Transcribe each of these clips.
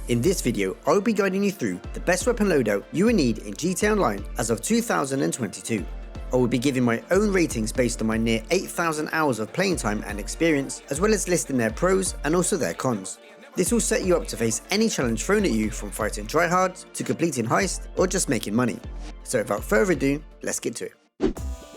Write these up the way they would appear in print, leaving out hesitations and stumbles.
In this video, I will be guiding you through the best weapon loadout you will need in GTA Online as of 2022. I will be giving my own ratings based on my near 8,000 hours of playing time and experience, as well as listing their pros and also their cons. This will set you up to face any challenge thrown at you, from fighting tryhards to completing heists or just making money. So without further ado, let's get to it.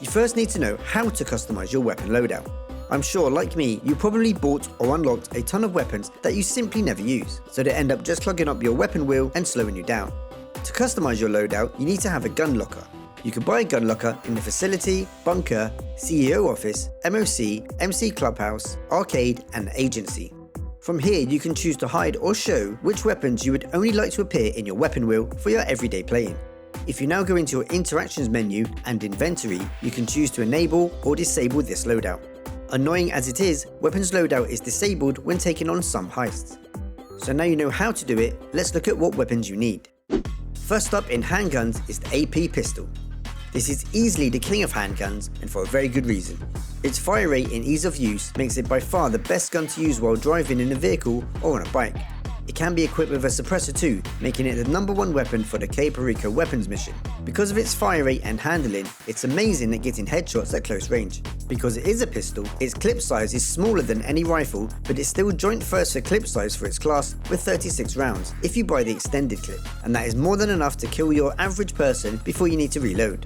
You first need to know how to customize your weapon loadout. I'm sure, like me, you probably bought or unlocked a ton of weapons that you simply never use, so they end up just clogging up your weapon wheel and slowing you down. To customize your loadout, you need to have a gun locker. You can buy a gun locker in the facility, bunker, CEO office, MOC, MC clubhouse, arcade and agency. From here you can choose to hide or show which weapons you would only like to appear in your weapon wheel for your everyday playing. If you now go into your interactions menu and inventory, you can choose to enable or disable this loadout. Annoying as it is, weapons loadout is disabled when taking on some heists. So now you know how to do it, let's look at what weapons you need. First up in handguns is the AP pistol. This is easily the king of handguns, and for a very good reason. Its fire rate and ease of use makes it by far the best gun to use while driving in a vehicle or on a bike. It can be equipped with a suppressor too, making it the #1 weapon for the Cape Rico weapons mission. Because of its fire rate and handling, it's amazing at getting headshots at close range. Because it is a pistol, its clip size is smaller than any rifle, but it's still joint first for clip size for its class with 36 rounds if you buy the extended clip, and that is more than enough to kill your average person before you need to reload.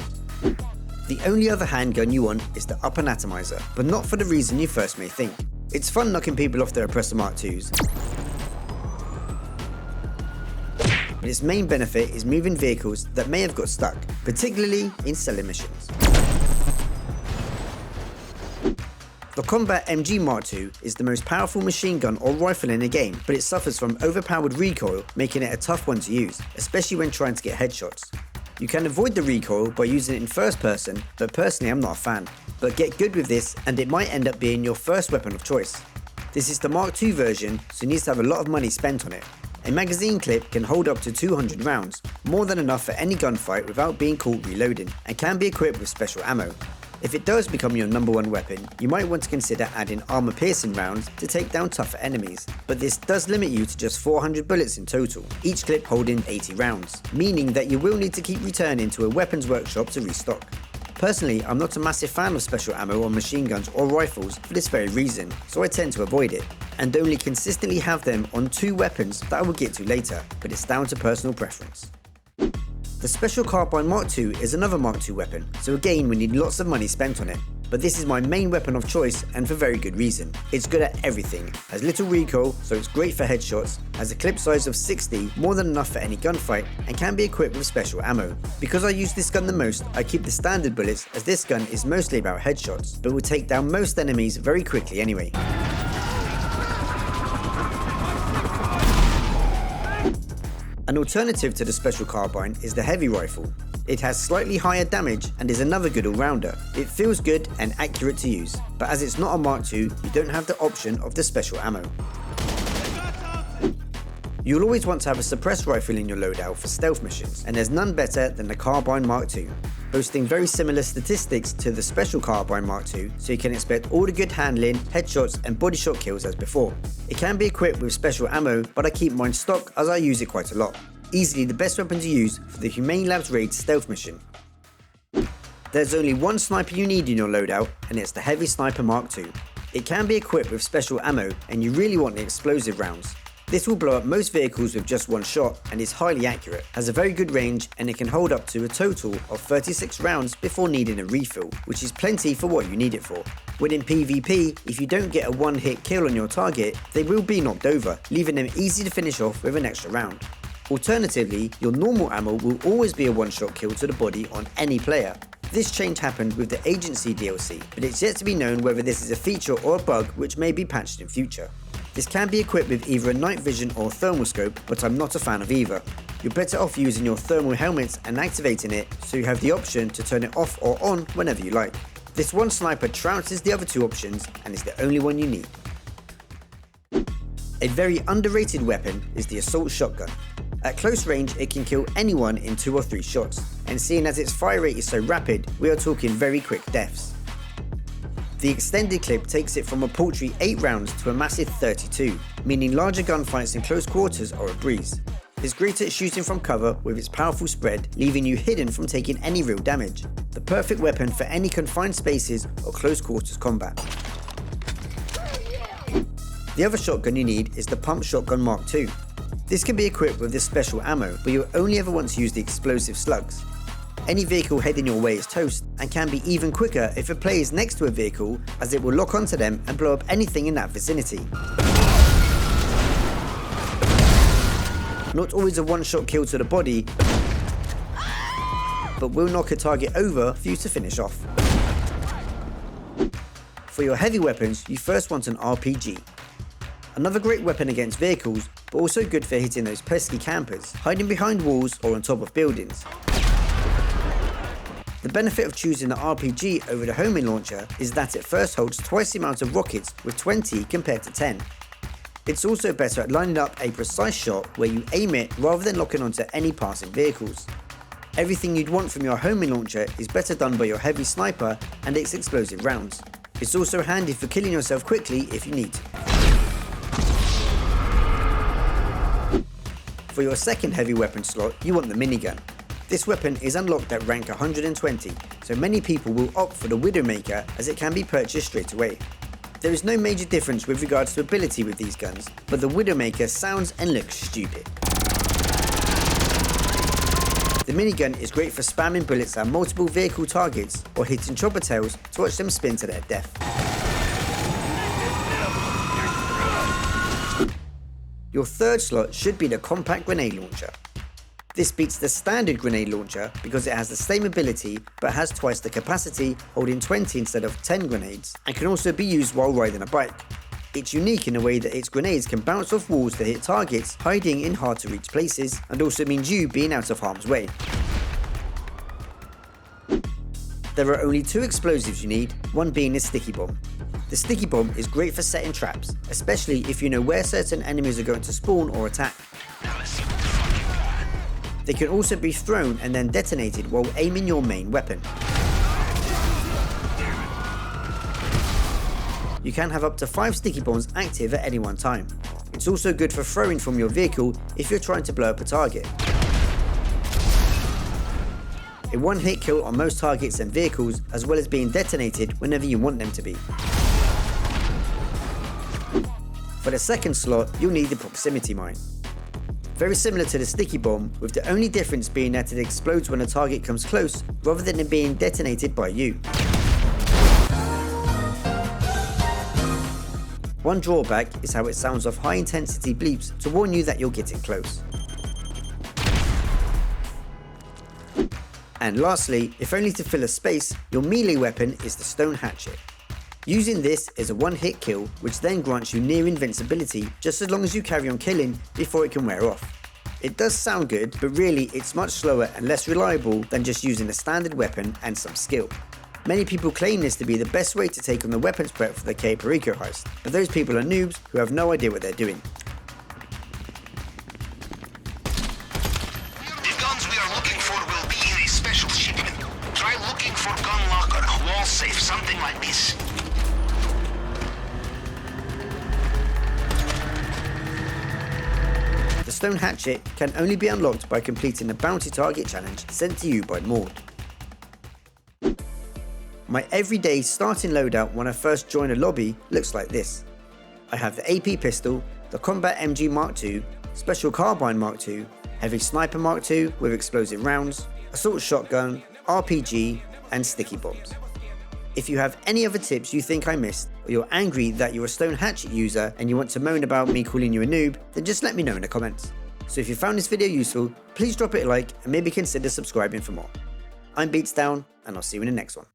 The only other handgun you want is the Upper Atomizer, but not for the reason you first may think. It's fun knocking people off their Oppressor Mark IIs. But its main benefit is moving vehicles that may have got stuck, particularly in selling missions. The Combat MG Mark II is the most powerful machine gun or rifle in the game, but it suffers from overpowered recoil, making it a tough one to use, especially when trying to get headshots. You can avoid the recoil by using it in first person, but personally I'm not a fan. But get good with this and it might end up being your first weapon of choice. This is the Mark II version, so it needs to have a lot of money spent on it. A magazine clip can hold up to 200 rounds, more than enough for any gunfight without being caught reloading, and can be equipped with special ammo. If it does become your #1 weapon, you might want to consider adding armor piercing rounds to take down tougher enemies, but this does limit you to just 400 bullets in total, each clip holding 80 rounds, meaning that you will need to keep returning to a weapons workshop to restock. Personally, I'm not a massive fan of special ammo on machine guns or rifles for this very reason, so I tend to avoid it, and only consistently have them on 2 weapons that I will get to later, but it's down to personal preference. The Special Carbine Mark II is another Mark II weapon, so again we need lots of money spent on it, but this is my main weapon of choice and for very good reason. It's good at everything, has little recoil so it's great for headshots, has a clip size of 60, more than enough for any gunfight, and can be equipped with special ammo. Because I use this gun the most, I keep the standard bullets, as this gun is mostly about headshots, but will take down most enemies very quickly anyway. An alternative to the Special Carbine is the Heavy Rifle. It has slightly higher damage and is another good all-rounder. It feels good and accurate to use, but as it's not a Mark II, you don't have the option of the special ammo. You'll always want to have a suppressed rifle in your loadout for stealth missions, and there's none better than the Carbine Mark II, boasting very similar statistics to the Special Carbine Mark II, so you can expect all the good handling, headshots and body shot kills as before. It can be equipped with special ammo, but I keep mine stock as I use it quite a lot. Easily the best weapon to use for the Humane Labs Raid stealth mission. There's only one sniper you need in your loadout, and it's the Heavy Sniper Mark II. It can be equipped with special ammo, and you really want the explosive rounds. This will blow up most vehicles with just one shot and is highly accurate, has a very good range, and it can hold up to a total of 36 rounds before needing a refill, which is plenty for what you need it for. When in PvP, if you don't get a one-hit kill on your target, they will be knocked over, leaving them easy to finish off with an extra round. Alternatively, your normal ammo will always be a one-shot kill to the body on any player. This change happened with the Agency DLC, but it's yet to be known whether this is a feature or a bug which may be patched in future. This can be equipped with either a night vision or thermal scope, but I'm not a fan of either. You're better off using your thermal helmet and activating it so you have the option to turn it off or on whenever you like. This one sniper trounces the other 2 options and is the only one you need. A very underrated weapon is the Assault Shotgun. At close range it can kill anyone in 2 or 3 shots, and seeing as its fire rate is so rapid, we are talking very quick deaths. The extended clip takes it from a paltry 8 rounds to a massive 32, meaning larger gunfights in close quarters are a breeze. It's great at shooting from cover with its powerful spread, leaving you hidden from taking any real damage. The perfect weapon for any confined spaces or close quarters combat. The other shotgun you need is the Pump Shotgun Mark II. This can be equipped with this special ammo, but you'll only ever want to use the explosive slugs. Any vehicle heading your way is toast, and can be even quicker if a player is next to a vehicle, as it will lock onto them and blow up anything in that vicinity. Not always a one-shot kill to the body, but will knock a target over for you to finish off. For your heavy weapons, you first want an RPG. Another great weapon against vehicles, but also good for hitting those pesky campers, hiding behind walls or on top of buildings. The benefit of choosing the RPG over the homing launcher is that it first holds twice the amount of rockets with 20 compared to 10. It's also better at lining up a precise shot where you aim it rather than locking onto any passing vehicles. Everything you'd want from your homing launcher is better done by your heavy sniper and its explosive rounds. It's also handy for killing yourself quickly if you need to. For your second heavy weapon slot, you want the minigun. This weapon is unlocked at rank 120, so many people will opt for the Widowmaker as it can be purchased straight away. There is no major difference with regards to ability with these guns, but the Widowmaker sounds and looks stupid. The minigun is great for spamming bullets at multiple vehicle targets or hitting chopper tails to watch them spin to their death. Your third slot should be the compact grenade launcher. This beats the standard grenade launcher because it has the same ability but has twice the capacity, holding 20 instead of 10 grenades, and can also be used while riding a bike. It's unique in the way that its grenades can bounce off walls to hit targets hiding in hard to reach places, and also means you being out of harm's way. There are only 2 explosives you need, one being a sticky bomb. The sticky bomb is great for setting traps, especially if you know where certain enemies are going to spawn or attack. They can also be thrown and then detonated while aiming your main weapon. You can have up to 5 sticky bombs active at any one time. It's also good for throwing from your vehicle if you're trying to blow up a target. A one-hit kill on most targets and vehicles, as well as being detonated whenever you want them to be. For the second slot, you'll need the proximity mine. Very similar to the sticky bomb, with the only difference being that it explodes when a target comes close, rather than it being detonated by you. One drawback is how it sounds off high intensity bleeps to warn you that you're getting close. And lastly, if only to fill a space, your melee weapon is the stone hatchet. Using this is a one-hit kill, which then grants you near invincibility just as long as you carry on killing before it can wear off. It does sound good, but really it's much slower and less reliable than just using a standard weapon and some skill. Many people claim this to be the best way to take on the weapons prep for the Cayo Perico heist, but those people are noobs who have no idea what they're doing. The guns we are looking for will be in a special shipment. Try looking for gun locker, wall safe, something like this. The stone hatchet can only be unlocked by completing the bounty target challenge sent to you by Maud. My everyday starting loadout when I first join a lobby looks like this. I have the AP pistol, the Combat MG Mark II, Special Carbine Mark II, Heavy Sniper Mark II with explosive rounds, Assault Shotgun, RPG, and sticky bombs. If you have any other tips you think I missed, or you're angry that you're a stone hatchet user and you want to moan about me calling you a noob, then just let me know in the comments. So if you found this video useful, please drop it a like and maybe consider subscribing for more. I'm Beatsdown, and I'll see you in the next one.